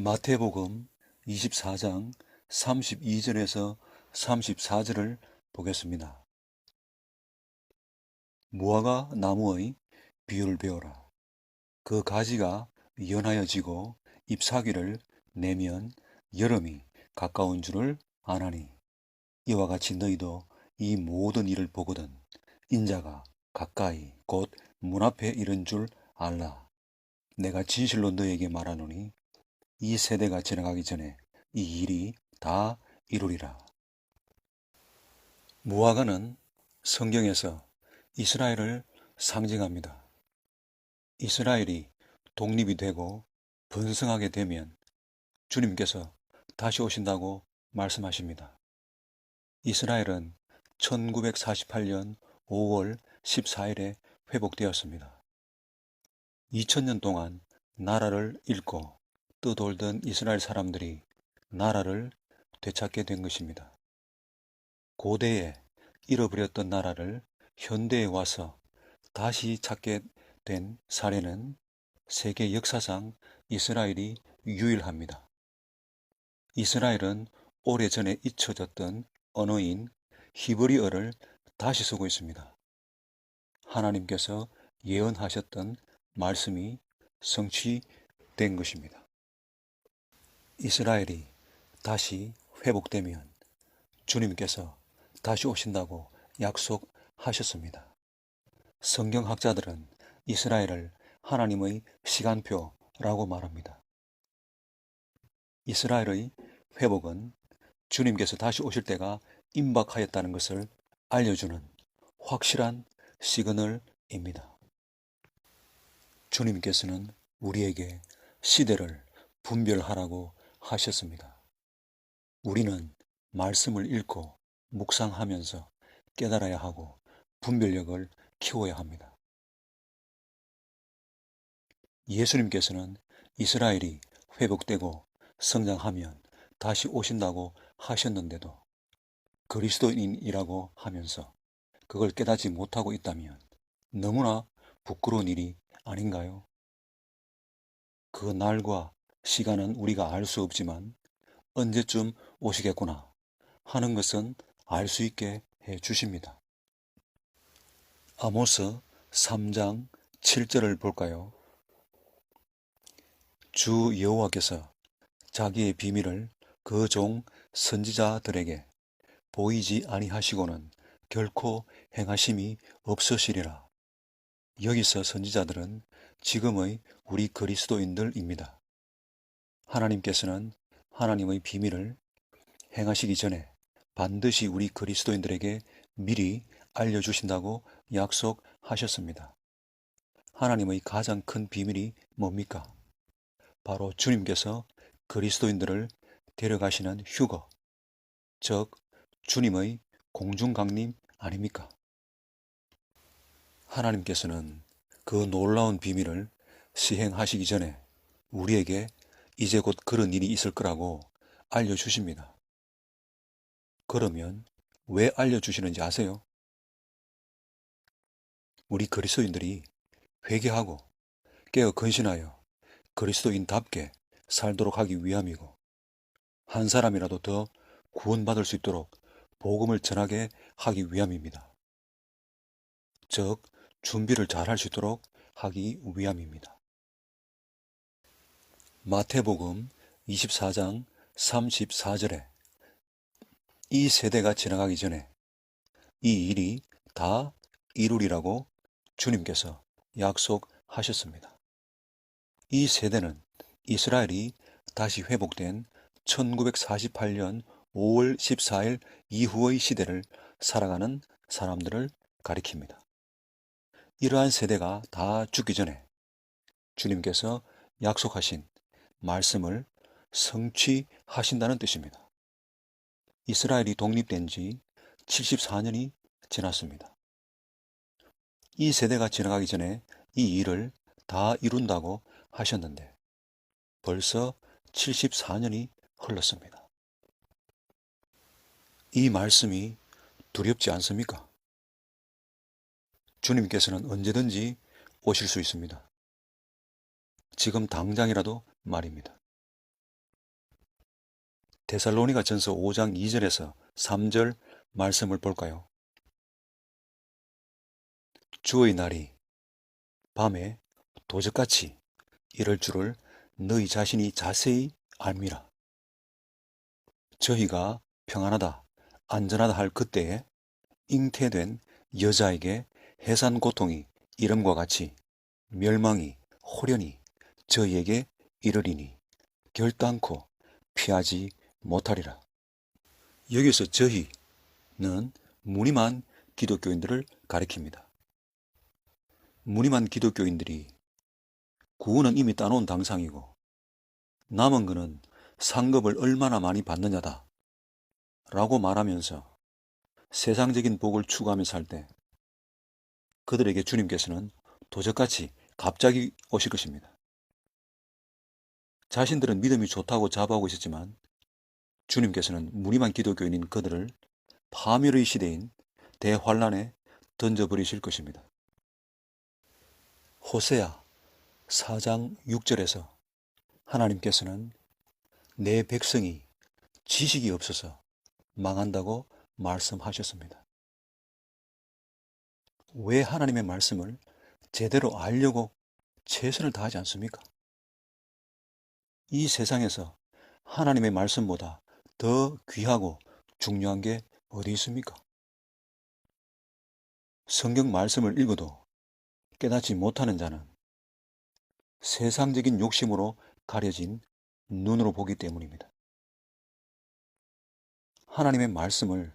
마태복음 24장 32절에서 34절을 보겠습니다. 무화과 나무의 비유를 배우라. 그 가지가 연하여 지고 잎사귀를 내면 여름이 가까운 줄을 아나니, 이와 같이 너희도 이 모든 일을 보거든 인자가 가까이 곧 문 앞에 이른 줄 알라. 내가 진실로 너희에게 말하노니 이 세대가 지나가기 전에 이 일이 다 이루리라. 무화과는 성경에서 이스라엘을 상징합니다. 이스라엘이 독립이 되고 번성하게 되면 주님께서 다시 오신다고 말씀하십니다. 이스라엘은 1948년 5월 14일에 회복되었습니다. 2000년 동안 나라를 잃고 떠돌던 이스라엘 사람들이 나라를 되찾게 된 것입니다. 고대에 잃어버렸던 나라를 현대에 와서 다시 찾게 된 사례는 세계 역사상 이스라엘이 유일합니다. 이스라엘은 오래전에 잊혀졌던 언어인 히브리어를 다시 쓰고 있습니다. 하나님께서 예언하셨던 말씀이 성취된 것입니다. 이스라엘이 다시 회복되면 주님께서 다시 오신다고 약속하셨습니다. 성경학자들은 이스라엘을 하나님의 시간표라고 말합니다. 이스라엘의 회복은 주님께서 다시 오실 때가 임박하였다는 것을 알려주는 확실한 시그널입니다. 주님께서는 우리에게 시대를 분별하라고 하셨습니다. 우리는 말씀을 읽고 묵상하면서 깨달아야 하고 분별력을 키워야 합니다. 예수님께서는 이스라엘이 회복되고 성장하면 다시 오신다고 하셨는데도 그리스도인이라고 하면서 그걸 깨닫지 못하고 있다면 너무나 부끄러운 일이 아닌가요? 그 날과 시간은 우리가 알 수 없지만 언제쯤 오시겠구나 하는 것은 알 수 있게 해 주십니다. 아모스 3장 7절을 볼까요? 주 여호와께서 자기의 비밀을 그 종 선지자들에게 보이지 아니하시고는 결코 행하심이 없으시리라. 여기서 선지자들은 지금의 우리 그리스도인들입니다. 하나님께서는 하나님의 비밀을 행하시기 전에 반드시 우리 그리스도인들에게 미리 알려주신다고 약속하셨습니다. 하나님의 가장 큰 비밀이 뭡니까? 바로 주님께서 그리스도인들을 데려가시는 휴거, 즉 주님의 공중강림 아닙니까? 하나님께서는 그 놀라운 비밀을 시행하시기 전에 우리에게 이제 곧 그런 일이 있을 거라고 알려주십니다. 그러면 왜 알려주시는지 아세요? 우리 그리스도인들이 회개하고 깨어 근신하여 그리스도인답게 살도록 하기 위함이고, 한 사람이라도 더 구원받을 수 있도록 복음을 전하게 하기 위함입니다. 즉 준비를 잘 할 수 있도록 하기 위함입니다. 마태복음 24장 34절에 이 세대가 지나가기 전에 이 일이 다 이루리라고 주님께서 약속하셨습니다. 이 세대는 이스라엘이 다시 회복된 1948년 5월 14일 이후의 시대를 살아가는 사람들을 가리킵니다. 이러한 세대가 다 죽기 전에 주님께서 약속하신 말씀을 성취하신다는 뜻입니다. 이스라엘이 독립된 지 74년이 지났습니다. 이 세대가 지나가기 전에 이 일을 다 이룬다고 하셨는데 벌써 74년이 흘렀습니다. 이 말씀이 두렵지 않습니까? 주님께서는 언제든지 오실 수 있습니다. 지금 당장이라도 말입니다. 데살로니가 전서 5장 2절에서 3절 말씀을 볼까요? 주의 날이 밤에 도적같이 이럴 줄을 너희 자신이 자세히 알미라. 저희가 평안하다, 안전하다 할 그때에 잉태된 여자에게 해산 고통이 이름과 같이 멸망이 호련히 저희에게 이르리니 결단코 피하지 못하리라. 여기서 저희는 무늬만 기독교인들을 가리킵니다. 무늬만 기독교인들이 구원은 이미 따놓은 당상이고 남은 거는 상급을 얼마나 많이 받느냐다 라고 말하면서 세상적인 복을 추구하며 살 때 그들에게 주님께서는 도적같이 갑자기 오실 것입니다. 자신들은 믿음이 좋다고 자부하고 있었지만 주님께서는 무늬만 기독교인인 그들을 파멸의 시대인 대환란에 던져버리실 것입니다. 호세아 4장 6절에서 하나님께서는 내 백성이 지식이 없어서 망한다고 말씀하셨습니다. 왜 하나님의 말씀을 제대로 알려고 최선을 다하지 않습니까? 이 세상에서 하나님의 말씀보다 더 귀하고 중요한 게 어디 있습니까? 성경 말씀을 읽어도 깨닫지 못하는 자는 세상적인 욕심으로 가려진 눈으로 보기 때문입니다. 하나님의 말씀을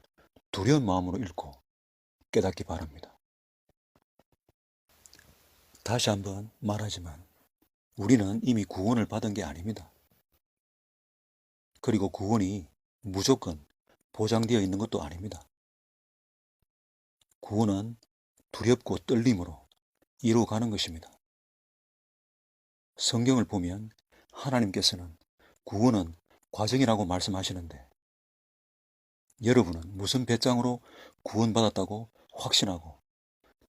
두려운 마음으로 읽고 깨닫기 바랍니다. 다시 한번 말하지만 우리는 이미 구원을 받은 게 아닙니다. 그리고 구원이 무조건 보장되어 있는 것도 아닙니다. 구원은 두렵고 떨림으로 이루어가는 것입니다. 성경을 보면 하나님께서는 구원은 과정이라고 말씀하시는데 여러분은 무슨 배짱으로 구원받았다고 확신하고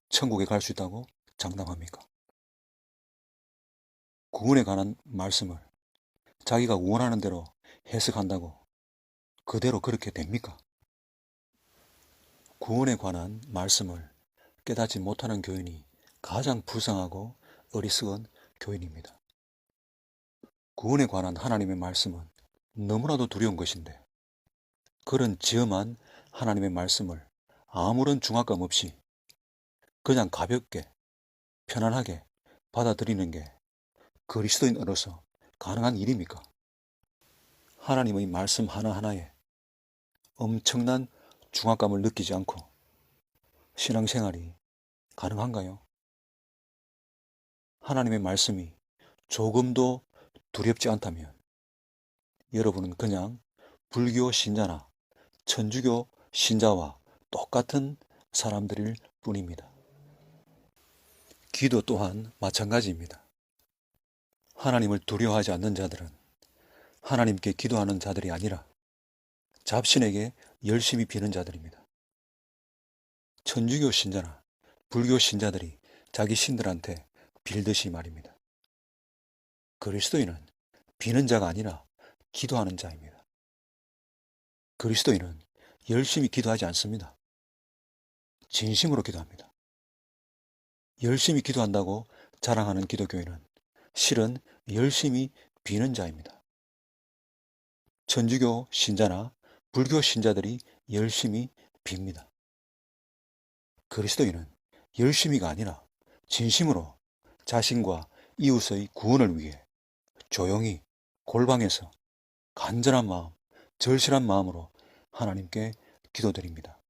천국에 갈 수 있다고 장담합니까? 구원에 관한 말씀을 자기가 원하는 대로 해석한다고 그대로 그렇게 됩니까? 구원에 관한 말씀을 깨닫지 못하는 교인이 가장 불쌍하고 어리석은 교인입니다. 구원에 관한 하나님의 말씀은 너무나도 두려운 것인데 그런 지엄한 하나님의 말씀을 아무런 중압감 없이 그냥 가볍게 편안하게 받아들이는 게 그리스도인으로서 가능한 일입니까? 하나님의 말씀 하나하나에 엄청난 중압감을 느끼지 않고 신앙생활이 가능한가요? 하나님의 말씀이 조금도 두렵지 않다면 여러분은 그냥 불교 신자나 천주교 신자와 똑같은 사람들일 뿐입니다. 기도 또한 마찬가지입니다. 하나님을 두려워하지 않는 자들은 하나님께 기도하는 자들이 아니라 잡신에게 열심히 비는 자들입니다. 천주교 신자나 불교 신자들이 자기 신들한테 빌듯이 말입니다. 그리스도인은 비는 자가 아니라 기도하는 자입니다. 그리스도인은 열심히 기도하지 않습니다. 진심으로 기도합니다. 열심히 기도한다고 자랑하는 기독교인은 실은 열심히 비는 자입니다. 천주교 신자나 불교 신자들이 열심히 빕니다. 그리스도인은 열심히가 아니라 진심으로 자신과 이웃의 구원을 위해 조용히 골방에서 간절한 마음, 절실한 마음으로 하나님께 기도드립니다.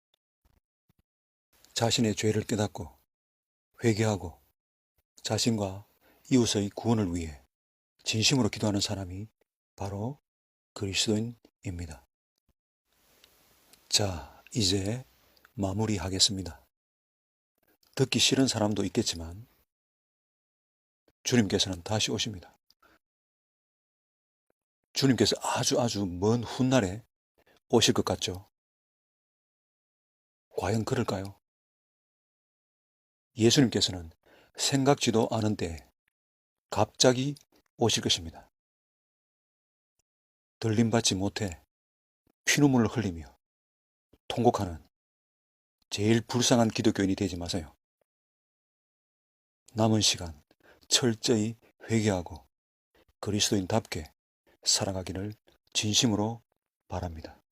자신의 죄를 깨닫고 회개하고 자신과 이웃의 구원을 위해 진심으로 기도하는 사람이 바로 그리스도인입니다. 자, 이제 마무리하겠습니다. 듣기 싫은 사람도 있겠지만 주님께서는 다시 오십니다. 주님께서 아주 먼 훗날에 오실 것 같죠? 과연 그럴까요? 예수님께서는 생각지도 않은 때에 갑자기 오실 것입니다. 들림받지 못해 피눈물을 흘리며 통곡하는 제일 불쌍한 기독교인이 되지 마세요. 남은 시간 철저히 회개하고 그리스도인답게 살아가기를 진심으로 바랍니다.